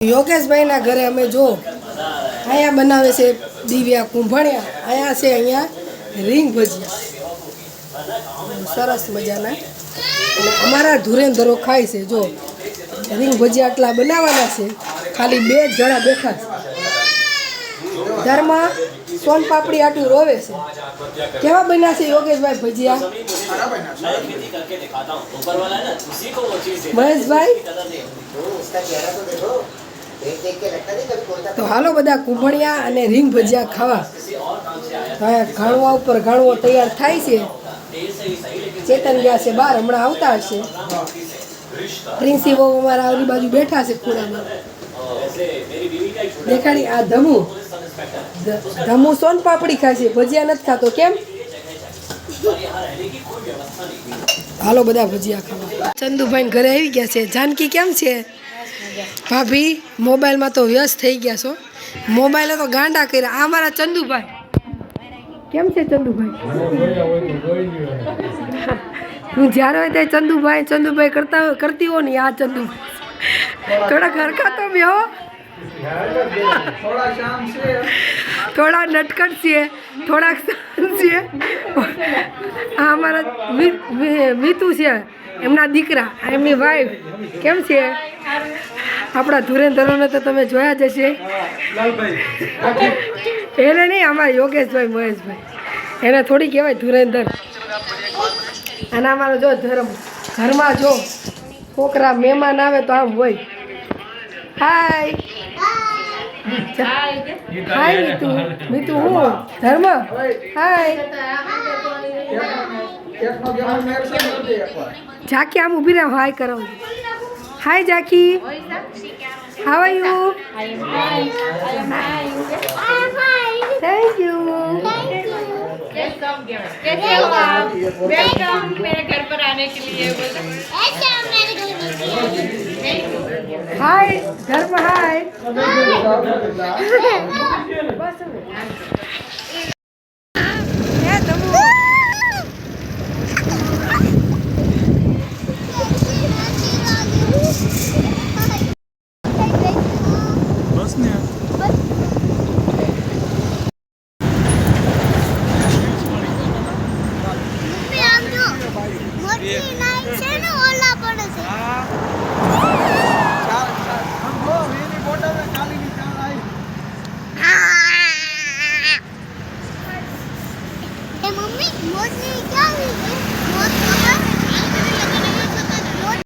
યોગેશભાઈના ઘરે અમે જો અહીંયા બનાવે છે દિવ્યા કુંભણિયા, અહીંયા છે અહીંયા રીંગ ભજીયા સરસ મજાના, અને અમારા ધુરેન્દ્રો ખાય છે. જો રીંગ ભજીયા આટલા બનાવવાના છે, ખાલી 2 જણા બેઠા છે. ધર્મ સોન પાપડી આટલું રોવે છે. કેવા બન્યા છે યોગેશભાઈ ભજીયા? મહેશભાઈ તો હાલો બધા કુંભણિયા અને રીંગ ભજીયા ખાવા. ઘાણવા ઉપર ઘાણવો તૈયાર થાય છે. ચેતન ગયા છે બહાર, હમણાં આવતા હશે. પ્રિન્સિપલ અમારા આવલી બાજુ બેઠા છે ખૂણામાં. દેખાડી આ ધમુ સોન પાપડી ખાય છે, ભજીયા નથી ખાતો. કેમ? હાલો બધા ભજીયા ખાવા. ચંદુભાઈ ઘરે આવી ગયા છે. જાનકી કેમ છે? ભાભી મોબાઈલમાં તો વ્યસ્ત થઈ ગયા છો. મોબાઈલે તો ગાંડા કર્યા. આ મારા ચંદુભાઈ કેમ છે? ચંદુભાઈ હું જ્યારે હોય ત્યાં ચંદુભાઈ કરતી હો ને. આ ચંદુભાઈ થોડા ખરખા તો બે હો, થોડા નટકટ છે, થોડાક છે. આ અમારા મીતુ છે, એમના દીકરા, એમની વાઈફ. કેમ છે? આપણા ધુરેન્દ્રોને તો તમે જોયા જ હશે. એને નહીં, અમારા યોગેશભાઈ મહેશભાઈ, એને થોડી કહેવાય ધુરેન્દ્ર. અને અમારો જો ધર્મ, ઘરમાં જો છોકરા મહેમાન આવે તો આમ હોય. હાય હાય મીતુ હું ધર્મ હાય. જાકી આમ ઊભી રહે, હાય કરો. Hi Jackie, how are you? Thank you. Welcome मेरे घर पर आने के लिए. हाय धर्म हाय.